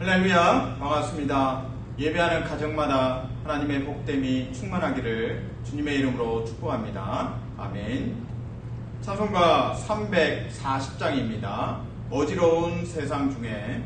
할렐루야, 반갑습니다. 예배하는 가정마다 하나님의 복됨이 충만하기를 주님의 이름으로 축복합니다. 아멘. 찬송가 340장입니다. 어지러운 세상 중에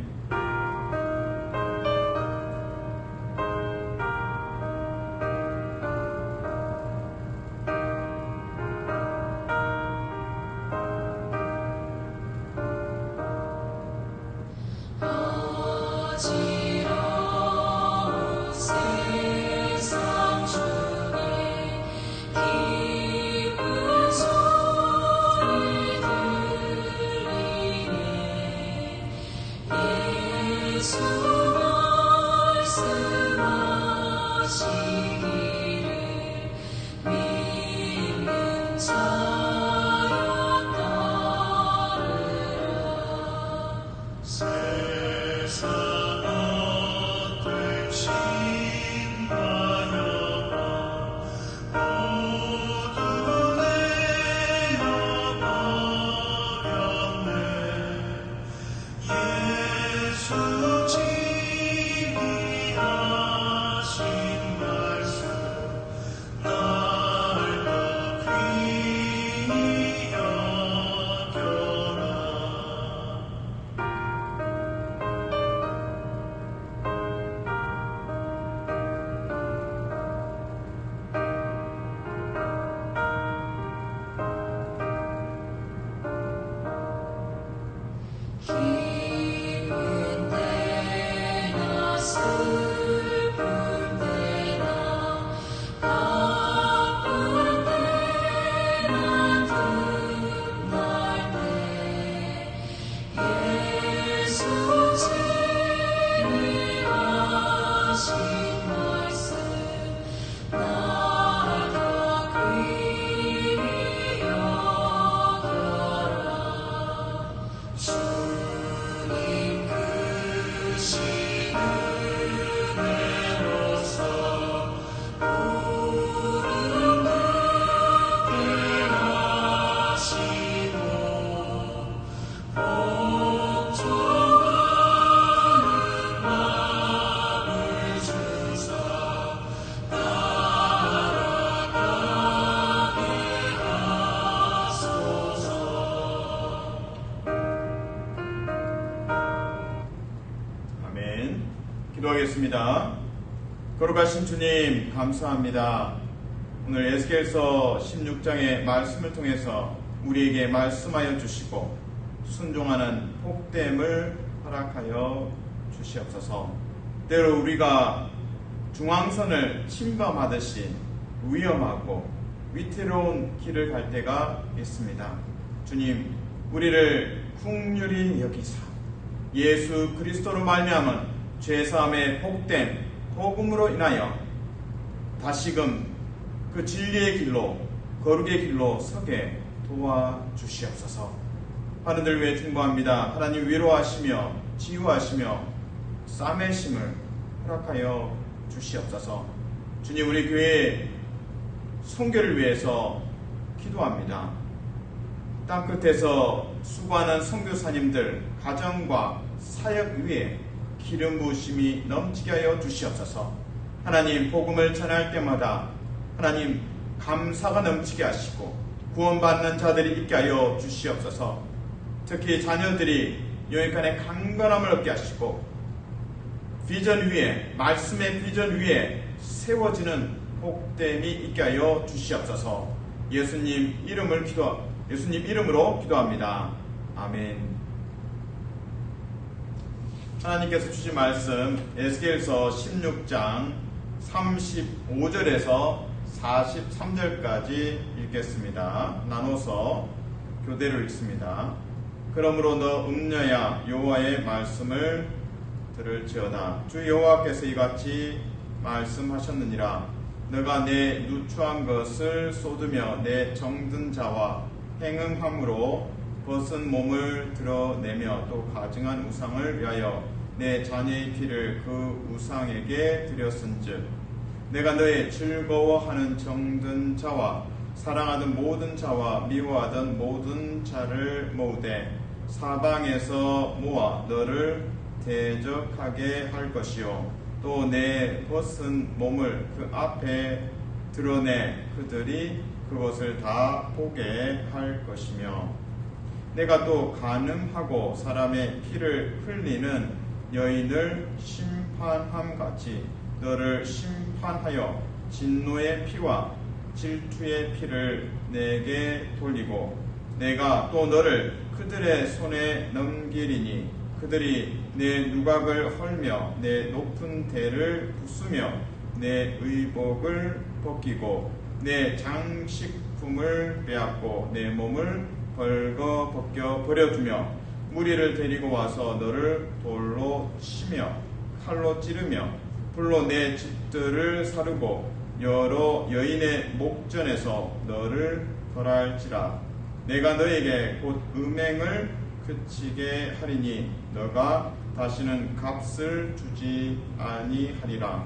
기도하겠습니다. 거룩하신 주님 감사합니다. 오늘 에스겔서 16장의 말씀을 통해서 우리에게 말씀하여 주시고 순종하는 복됨을 허락하여 주시옵소서. 때로 우리가 중앙선을 침범하듯이 위험하고 위태로운 길을 갈 때가 있습니다. 주님, 우리를 긍휼히 여기사 예수 그리스도로 말미암은 죄사함의 복됨, 복음으로 인하여 다시금 그 진리의 길로, 거룩의 길로 서게 도와주시옵소서. 하늘들 위해 중보합니다. 하나님 위로하시며 치유하시며 싸매심을 허락하여 주시옵소서. 주님, 우리 교회 선교를 위해서 기도합니다. 땅끝에서 수고하는 선교사님들 가정과 사역 위에 기름 부으심이 넘치게 하여 주시옵소서. 하나님, 복음을 전할 때마다 하나님 감사가 넘치게 하시고 구원받는 자들이 있게 하여 주시옵소서. 특히 자녀들이 영육간의 강건함을 얻게 하시고 비전 위에, 말씀의 비전 위에 세워지는 복됨이 있게 하여 주시옵소서. 예수님 이름으로 기도합니다. 아멘. 하나님께서 주신 말씀 에스겔서 16장 35절에서 43절까지 읽겠습니다. 나눠서 교대로 읽습니다. 그러므로 너 음녀야 여호와의 말씀을 들을지어다. 주 여호와께서 이같이 말씀하셨느니라. 너가 내 누추한 것을 쏟으며 내 정든 자와 행음함으로 벗은 몸을 드러내며 또 가증한 우상을 위하여 내 자녀의 피를 그 우상에게 드렸은즉 내가 너의 즐거워하는 정든 자와 사랑하던 모든 자와 미워하던 모든 자를 모으되 사방에서 모아 너를 대적하게 할 것이요 또 내 벗은 몸을 그 앞에 드러내 그들이 그것을 다 보게 할 것이며 내가 또 간음하고 사람의 피를 흘리는 여인을 심판함 같이 너를 심판하여 진노의 피와 질투의 피를 내게 돌리고 내가 또 너를 그들의 손에 넘기리니 그들이 내 누각을 헐며 내 높은 대를 부수며 내 의복을 벗기고 내 장식품을 빼앗고 내 몸을 벌거 벗겨 버려두며 무리를 데리고 와서 너를 돌로 치며 칼로 찌르며 불로 내 집들을 사르고 여러 여인의 목전에서 너를 벌할지라 내가 너에게 곧 음행을 그치게 하리니 너가 다시는 값을 주지 아니하리라.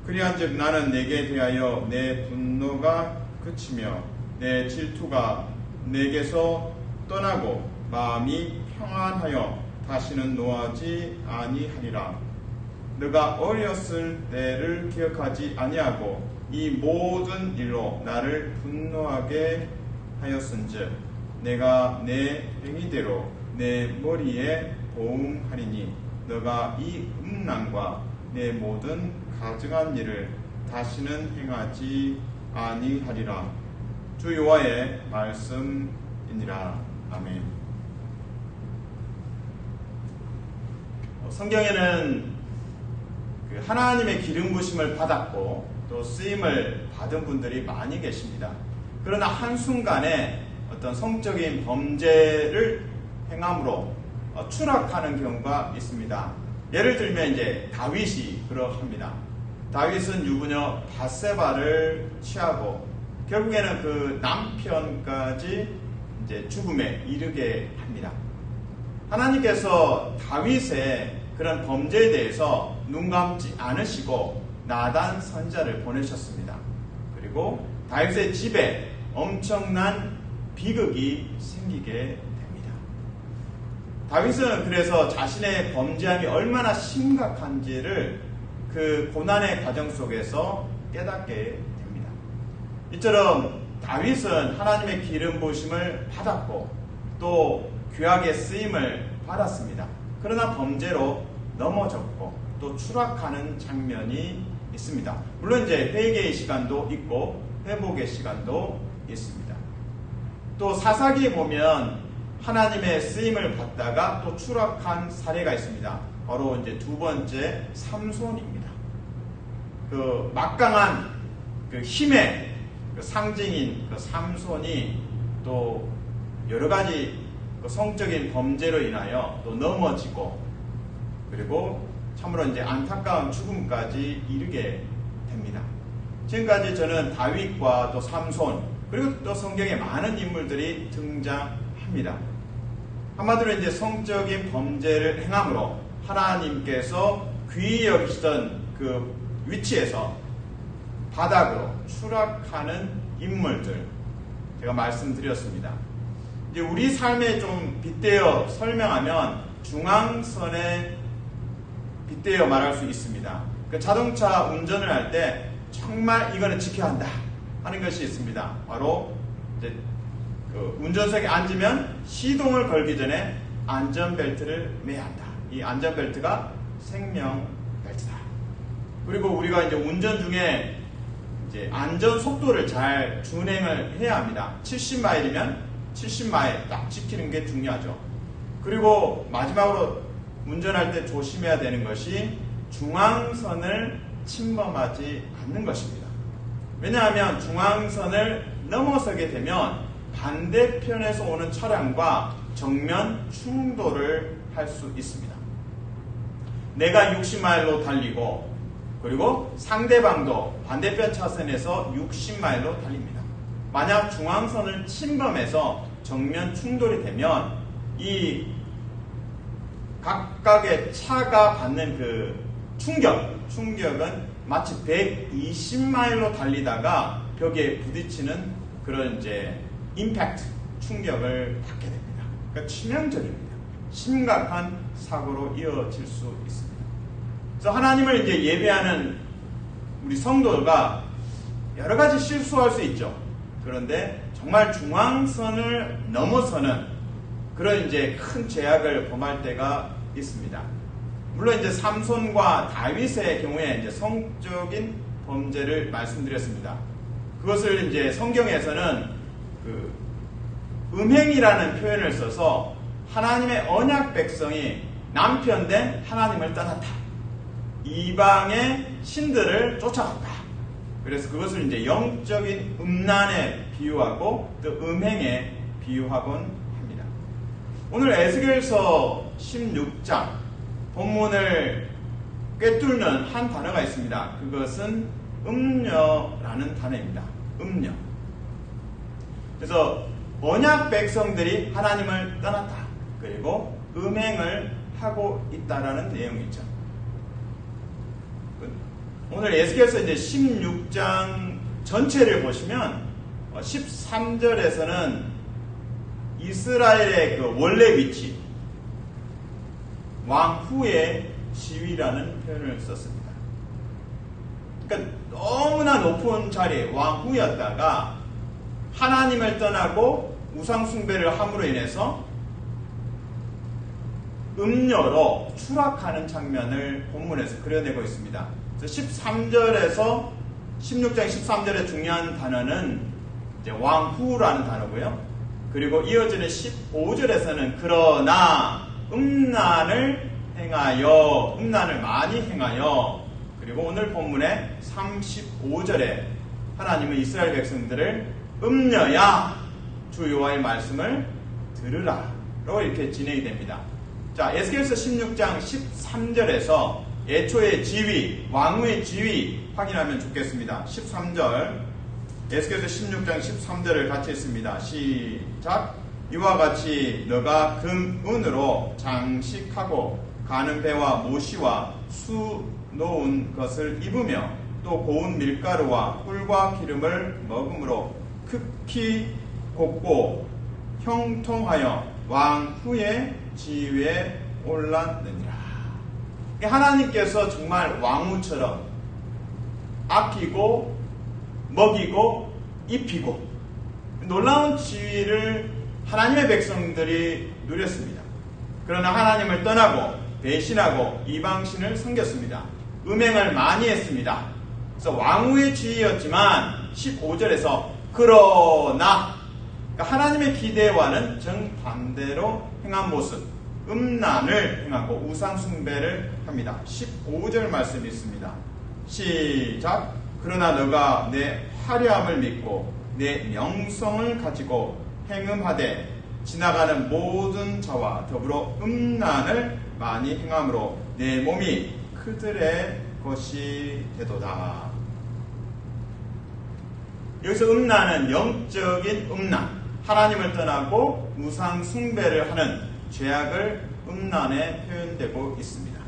그리한즉 나는 내게 대하여 내 분노가 그치며 내 질투가 내게서 떠나고 마음이 평안하여 다시는 노하지 아니하리라. 너가 어렸을 때를 기억하지 아니하고 이 모든 일로 나를 분노하게 하였은즉 내가 내 행위대로 내 머리에 보응하리니 너가 이 음란과 내 모든 가증한 일을 다시는 행하지 아니하리라. 주 여호와의 말씀이니라. 아멘. 성경에는 하나님의 기름 부심을 받았고 또 쓰임을 받은 분들이 많이 계십니다. 그러나 한순간에 어떤 성적인 범죄를 행함으로 추락하는 경우가 있습니다. 예를 들면 이제 다윗이 그러합니다. 다윗은 유부녀 바세바를 취하고 결국에는 그 남편까지 이제 죽음에 이르게 합니다. 하나님께서 다윗의 그런 범죄에 대해서 눈 감지 않으시고 나단 선지자를 보내셨습니다. 그리고 다윗의 집에 엄청난 비극이 생기게 됩니다. 다윗은 그래서 자신의 범죄함이 얼마나 심각한지를 그 고난의 과정 속에서 깨닫게 됩니다. 이처럼 다윗은 하나님의 기름 부으심을 받았고 또 귀하게 쓰임을 받았습니다. 그러나 범죄로 넘어졌고 또 추락하는 장면이 있습니다. 물론 이제 회개의 시간도 있고 회복의 시간도 있습니다. 또 사사기에 보면 하나님의 쓰임을 받다가 또 추락한 사례가 있습니다. 바로 이제 두 번째 삼손입니다. 그 막강한 그 힘의 그 상징인 그 삼손이 또 여러 가지 그 성적인 범죄로 인하여 또 넘어지고 그리고 참으로 이제 안타까운 죽음까지 이르게 됩니다. 지금까지 저는 다윗과 또 삼손 그리고 또 성경에 많은 인물들이 등장합니다. 한마디로 이제 성적인 범죄를 행함으로 하나님께서 귀히 여기시던 그 위치에서 바닥으로 추락하는 인물들 제가 말씀드렸습니다. 이제 우리 삶에 좀 빗대어 설명하면 중앙선에 빗대어 말할 수 있습니다. 그 자동차 운전을 할 때 정말 이거는 지켜야 한다 하는 것이 있습니다. 바로 이제 그 운전석에 앉으면 시동을 걸기 전에 안전벨트를 매야 한다. 이 안전벨트가 생명벨트다. 그리고 우리가 이제 운전 중에 이제 안전 속도를 잘 준행을 해야 합니다. 70마일이면 70마일 딱 지키는 게 중요하죠. 그리고 마지막으로 운전할 때 조심해야 되는 것이 중앙선을 침범하지 않는 것입니다. 왜냐하면 중앙선을 넘어서게 되면 반대편에서 오는 차량과 정면 충돌을 할 수 있습니다. 내가 60마일로 달리고 그리고 상대방도 반대편 차선에서 60마일로 달립니다. 만약 중앙선을 침범해서 정면 충돌이 되면 이 각각의 차가 받는 그 충격은 마치 120마일로 달리다가 벽에 부딪히는 그런 이제 임팩트, 충격을 받게 됩니다. 그러니까 치명적입니다. 심각한 사고로 이어질 수 있습니다. 그래서 하나님을 이제 예배하는 우리 성도가 여러 가지 실수할 수 있죠. 그런데 정말 중앙선을 넘어서는 그런 이제 큰 죄악을 범할 때가 있습니다. 물론 이제 삼손과 다윗의 경우에 이제 성적인 범죄를 말씀드렸습니다. 그것을 이제 성경에서는 그 음행이라는 표현을 써서 하나님의 언약 백성이 남편된 하나님을 떠났다. 이방의 신들을 쫓아갔다. 그래서 그것을 이제 영적인 음란에 비유하고 또 음행에 비유하곤 합니다. 오늘 에스겔서 16장 본문을 꿰뚫는 한 단어가 있습니다. 그것은 음녀라는 단어입니다. 음녀. 그래서 언약 백성들이 하나님을 떠났다. 그리고 음행을 하고 있다라는 내용이죠. 오늘 에스겔서 이제 16장 전체를 보시면 13절에서는 이스라엘의 그 원래 위치, 왕후의 지위라는 표현을 썼습니다. 그러니까 너무나 높은 자리에 왕후였다가 하나님을 떠나고 우상숭배를 함으로 인해서 음녀로 추락하는 장면을 본문에서 그려내고 있습니다. 13절에서 16장 13절의 중요한 단어는 이제 왕후라는 단어고요. 그리고 이어지는 15절에서는 그러나 음란을 많이 행하여, 그리고 오늘 본문의 35절에 하나님은 이스라엘 백성들을 음녀야 주 여호와의 말씀을 들으라 라고 이렇게 진행이 됩니다. 자, 에스겔서 16장 13절에서 애초의 지위, 왕후의 지위 확인하면 좋겠습니다. 13절, 에스겔서 16장 13절을 같이 읽습니다. 시작. 이와 같이 너가 금, 은으로 장식하고 가는 배와 모시와 수 놓은 것을 입으며 또 고운 밀가루와 꿀과 기름을 먹음으로 극히 곱고 형통하여 왕후의 지위에 올랐느니라. 하나님께서 정말 왕후처럼 아끼고 먹이고 입히고 놀라운 지위를 하나님의 백성들이 누렸습니다. 그러나 하나님을 떠나고 배신하고 이방신을 섬겼습니다. 음행을 많이 했습니다. 그래서 왕후의 지위였지만 15절에서 그러나 하나님의 기대와는 정반대로 행한 모습, 음란을 행하고 우상숭배를 합니다. 15절 말씀이 있습니다. 시작. 그러나 너가 내 화려함을 믿고 내 명성을 가지고 행음하되 지나가는 모든 자와 더불어 음란을 많이 행함으로 내 몸이 그들의 것이 되도다. 여기서 음란은 영적인 음란, 하나님을 떠나고 우상 숭배를 하는 죄악을 음란에 표현되고 있습니다.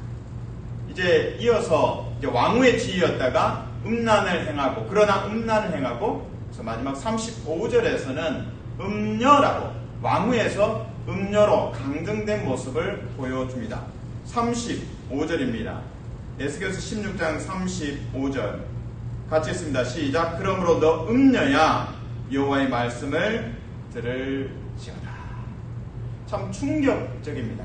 이제 이어서 이제 왕후의 지위였다가 음란을 행하고, 그러나 음란을 행하고, 그래서 마지막 35절에서는 음녀라고, 왕후에서 음녀로 강등된 모습을 보여줍니다. 35절입니다. 에스겔서 16장 35절 같이 읽습니다. 시작. 그러므로 너 음녀야 여호와의 말씀을 들을지어다. 참 충격적입니다.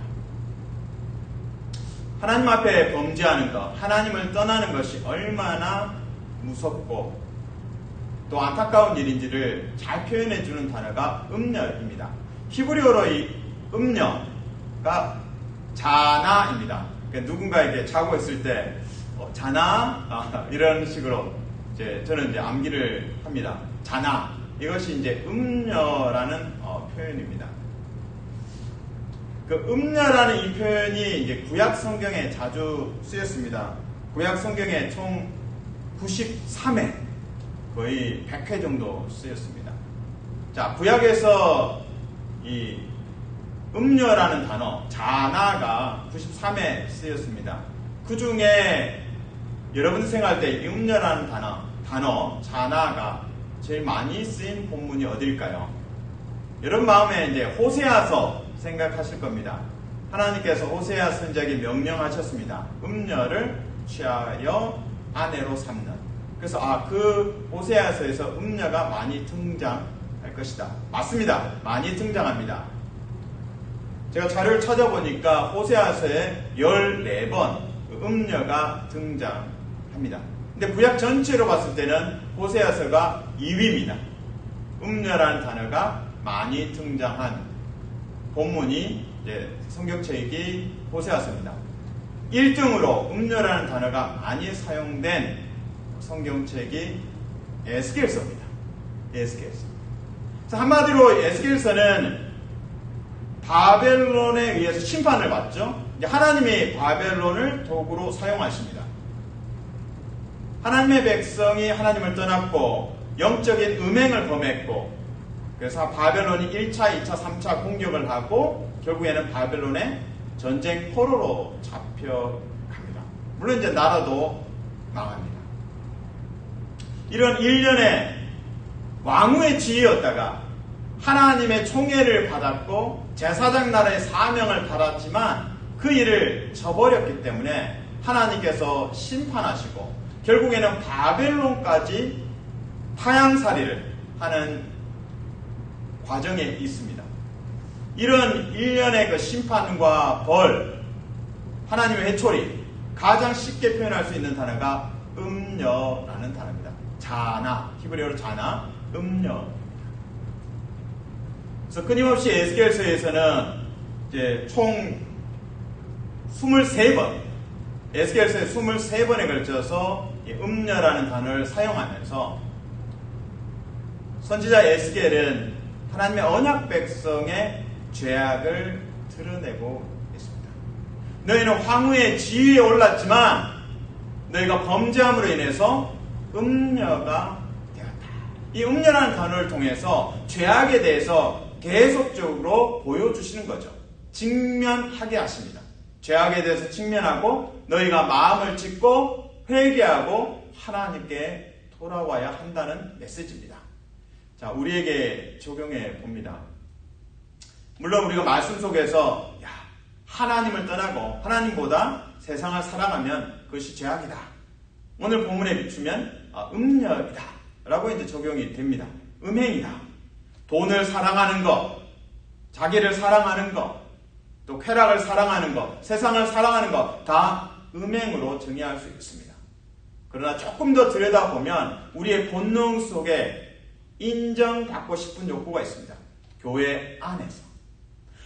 하나님 앞에 범죄하는 것, 하나님을 떠나는 것이 얼마나 무섭고 또 안타까운 일인지를 잘 표현해 주는 단어가 음녀입니다. 히브리어로 이 음녀가 자나입니다. 그러니까 누군가에게 자고 있을 때 자나 이런 식으로 이제 저는 이제 암기를 합니다. 자나, 이것이 이제 음녀라는 표현입니다. 그 음녀라는 이 표현이 이제 구약 성경에 자주 쓰였습니다. 구약 성경에 총 93회, 거의 100회 정도 쓰였습니다. 자, 구약에서 이 음녀라는 단어, 자나가 93회 쓰였습니다. 그 중에 여러분 생각할 때 이 음녀라는 단어, 자나가 제일 많이 쓰인 본문이 어딜까요? 여러분 마음에 이제 호세아서 생각하실 겁니다. 하나님께서 호세아 선지자에게 명령하셨습니다. 음녀를 취하여 아내로 삼는. 그래서 그 호세아서에서 음녀가 많이 등장할 것이다. 맞습니다. 많이 등장합니다. 제가 자료를 찾아보니까 호세아서에 14번 음녀가 등장합니다. 근데 구약 전체로 봤을 때는 호세아서가 2위입니다. 음녀라는 단어가 많이 등장한 본문이 성경책이 호세아서입니다. 1등으로 음녀라는 단어가 많이 사용된 성경책이 에스겔서입니다. 에스겔서. 한마디로 에스겔서는 바벨론에 의해서 심판을 받죠. 하나님이 바벨론을 도구로 사용하십니다. 하나님의 백성이 하나님을 떠났고 영적인 음행을 범했고, 그래서 바벨론이 1차, 2차, 3차 공격을 하고 결국에는 바벨론의 전쟁 포로로 잡혀갑니다. 물론 이제 나라도 망합니다. 이런 일련의 왕후의 지위였다가 하나님의 총애를 받았고 제사장 나라의 사명을 받았지만 그 일을 저버렸기 때문에 하나님께서 심판하시고 결국에는 바벨론까지 타향살이를 하는 과정에 있습니다. 이런 일련의 그 심판과 벌, 하나님의 회초리, 가장 쉽게 표현할 수 있는 단어가 음녀라는 단어입니다. 자나, 히브리어로 자나, 음녀. 그래서 끊임없이 에스겔서에서는 이제 총 23번, 에스겔서에 23번에 걸쳐서 음녀라는 단어를 사용하면서 선지자 에스겔은 하나님의 언약 백성의 죄악을 드러내고 있습니다. 너희는 황후의 지위에 올랐지만 너희가 범죄함으로 인해서 음녀가 되었다. 이 음녀라는 단어를 통해서 죄악에 대해서 계속적으로 보여주시는 거죠. 직면하게 하십니다. 죄악에 대해서 직면하고 너희가 마음을 찢고 회개하고 하나님께 돌아와야 한다는 메시지입니다. 자, 우리에게 적용해 봅니다. 물론 우리가 말씀 속에서 하나님을 떠나고 하나님보다 세상을 사랑하면 그것이 죄악이다. 오늘 본문에 비추면 음녀이다 라고 이제 적용이 됩니다. 음행이다. 돈을 사랑하는 것, 자기를 사랑하는 것, 또 쾌락을 사랑하는 것, 세상을 사랑하는 것 다 음행으로 정의할 수 있습니다. 그러나 조금 더 들여다보면 우리의 본능 속에 인정받고 싶은 욕구가 있습니다. 교회 안에서.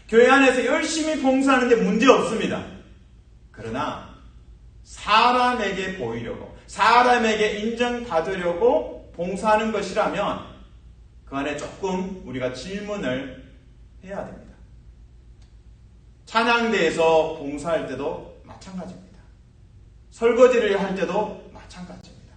교회 안에서 열심히 봉사하는데 문제 없습니다. 그러나 사람에게 보이려고, 사람에게 인정받으려고 봉사하는 것이라면 그 안에 조금 우리가 질문을 해야 됩니다. 찬양대에서 봉사할 때도 마찬가지입니다. 설거지를 할 때도 마찬가지입니다.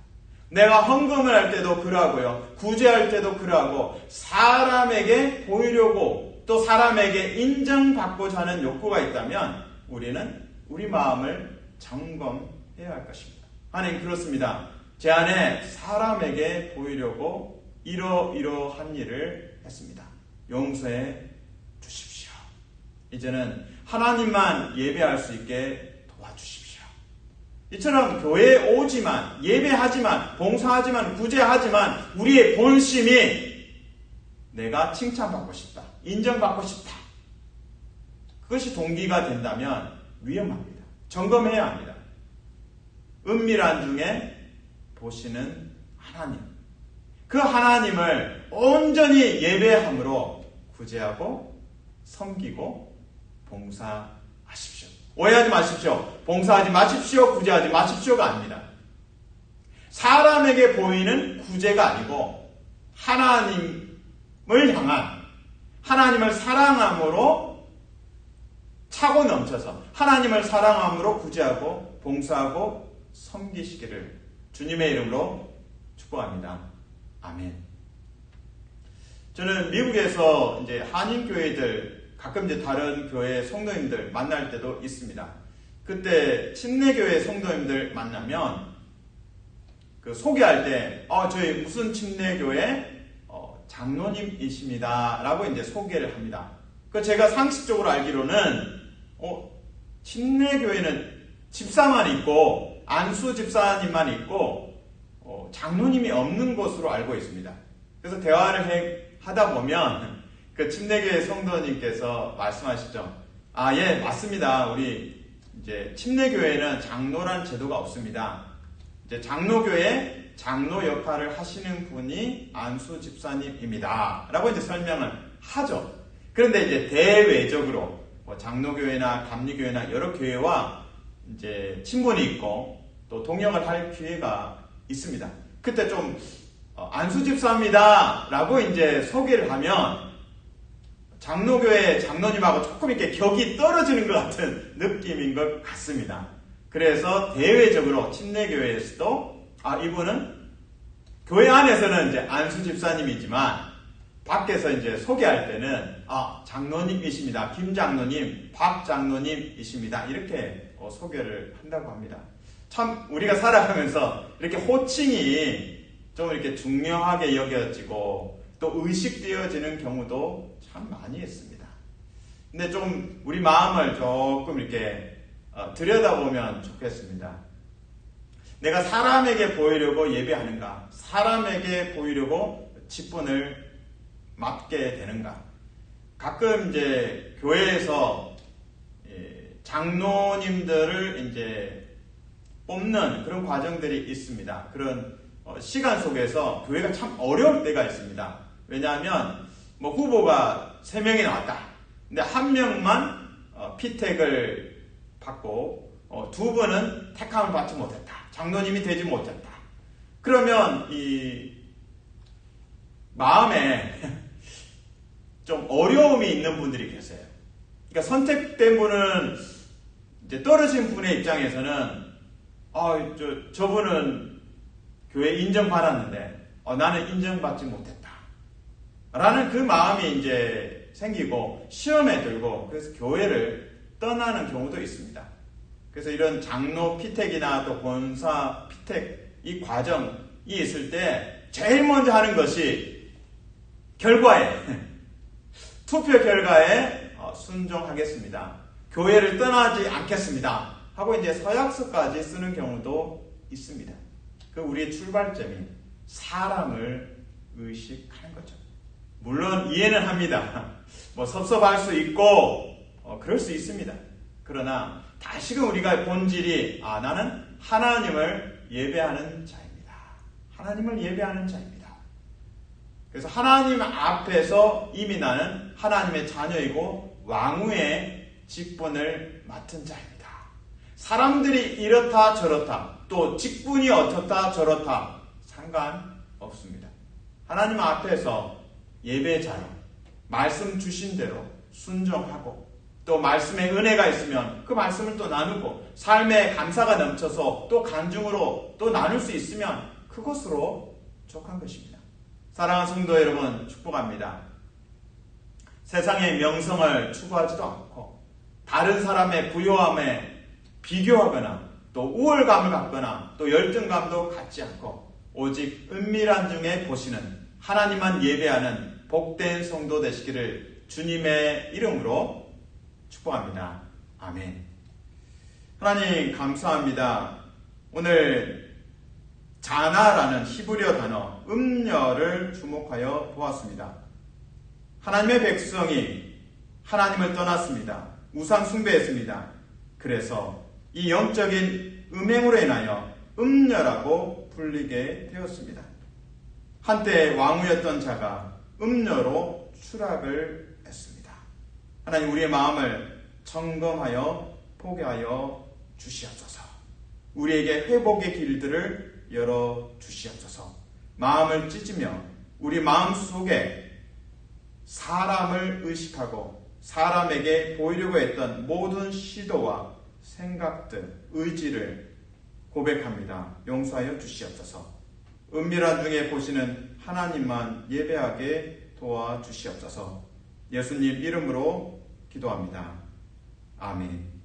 내가 헌금을 할 때도 그러하고요. 구제할 때도 그러하고 사람에게 보이려고 또 사람에게 인정받고자 하는 욕구가 있다면 우리는 우리 마음을 점검해야 할 것입니다. 하나님 그렇습니다. 제 안에 사람에게 보이려고 이러이러한 일을 했습니다. 용서해 주십시오. 이제는 하나님만 예배할 수 있게 도와주십시오. 이처럼 교회에 오지만, 예배하지만, 봉사하지만, 구제하지만 우리의 본심이 내가 칭찬받고 싶다, 인정받고 싶다, 그것이 동기가 된다면 위험합니다. 점검해야 합니다. 은밀한 중에 보시는 하나님, 그 하나님을 온전히 예배함으로 구제하고 섬기고 봉사하십시오. 오해하지 마십시오. 봉사하지 마십시오, 구제하지 마십시오가 아닙니다. 사람에게 보이는 구제가 아니고 하나님을 향한, 하나님을 사랑함으로 차고 넘쳐서 하나님을 사랑함으로 구제하고 봉사하고 섬기시기를 주님의 이름으로 축복합니다. 아멘. 저는 미국에서 이제 한인교회들, 가끔 이제 다른 교회 성도님들 만날 때도 있습니다. 그때 침례교회 성도님들 만나면 그 소개할 때 저희 무슨 침례교회 장로님이십니다 라고 이제 소개를 합니다. 그 제가 상식적으로 알기로는 침례교회는 집사만 있고 안수 집사님만 있고 장로님이 없는 것으로 알고 있습니다. 그래서 대화를 하다 보면 그 침례교회 성도님께서 말씀하시죠. 예, 맞습니다. 우리 이제 침례교회는 장로란 제도가 없습니다. 이제 장로교회 장로 역할을 하시는 분이 안수 집사님입니다. 라고 이제 설명을 하죠. 그런데 이제 대외적으로 장로교회나 감리교회나 여러 교회와 이제 친분이 있고 또 동역을 할 기회가 있습니다. 그때 좀 안수 집사입니다. 라고 이제 소개를 하면 장로교회 장로님하고 조금 이렇게 격이 떨어지는 것 같은 느낌인 것 같습니다. 그래서 대외적으로 침례교회에서도 이분은 교회 안에서는 이제 안수 집사님이지만 밖에서 이제 소개할 때는 장로님이십니다. 김 장로님, 박 장로님이십니다. 이렇게 소개를 한다고 합니다. 참 우리가 살아가면서 이렇게 호칭이 좀 이렇게 중요하게 여겨지고 또 의식되어지는 경우도 참 많이 있습니다. 근데 좀 우리 마음을 조금 이렇게 들여다보면 좋겠습니다. 내가 사람에게 보이려고 예배하는가? 사람에게 보이려고 직분을 맡게 되는가? 가끔 이제 교회에서 장로님들을 이제 뽑는 그런 과정들이 있습니다. 그런 시간 속에서 교회가 참 어려울 때가 있습니다. 왜냐하면 후보가 3명이 나왔다. 근데 1명만 피택을 받고 2분은 택함을 받지 못했다. 장로님이 되지 못했다. 그러면 이 마음에 좀 어려움이 있는 분들이 계세요. 그러니까 선택된 분은 이제 떨어진 분의 입장에서는 저분은 교회 인정받았는데 나는 인정받지 못했다. 라는 그 마음이 이제 생기고 시험에 들고 그래서 교회를 떠나는 경우도 있습니다. 그래서 이런 장로 피택이나 또 권사 피택 이 과정이 있을 때 제일 먼저 하는 것이 투표 결과에 순종하겠습니다. 교회를 떠나지 않겠습니다. 하고 이제 서약서까지 쓰는 경우도 있습니다. 그 우리의 출발점이 사람을 의식하는 거죠. 물론 이해는 합니다. 섭섭할 수 있고 그럴 수 있습니다. 그러나 다시금 우리가 본질이 나는 하나님을 예배하는 자입니다. 하나님을 예배하는 자입니다. 그래서 하나님 앞에서 이미 나는 하나님의 자녀이고 왕후의 직분을 맡은 자입니다. 사람들이 이렇다 저렇다 또 직분이 어떻다 저렇다 상관없습니다. 하나님 앞에서 예배자로 말씀 주신 대로 순종하고 또 말씀의 은혜가 있으면 그 말씀을 또 나누고 삶에 감사가 넘쳐서 또 간증으로 또 나눌 수 있으면 그것으로 족한 것입니다. 사랑하는 성도 여러분 축복합니다. 세상의 명성을 추구하지도 않고 다른 사람의 부요함에 비교하거나 또 우월감을 갖거나 또 열정감도 갖지 않고 오직 은밀한 중에 보시는 하나님만 예배하는 복된 성도 되시기를 주님의 이름으로 축복합니다. 아멘. 하나님 감사합니다. 오늘 자나라는 히브리어 단어 음녀를 주목하여 보았습니다. 하나님의 백성이 하나님을 떠났습니다. 우상 숭배했습니다. 그래서 이 영적인 음행으로 인하여 음녀라고 불리게 되었습니다. 한때 왕후였던 자가 음녀로 추락을 했습니다. 하나님 우리의 마음을 점검하여 포기하여 주시옵소서. 우리에게 회복의 길들을 열어 주시옵소서. 마음을 찢으며 우리 마음 속에 사람을 의식하고 사람에게 보이려고 했던 모든 시도와 생각들, 의지를 고백합니다. 용서하여 주시옵소서. 은밀한 중에 보시는 하나님만 예배하게 도와주시옵소서. 예수님 이름으로 기도합니다. 아멘.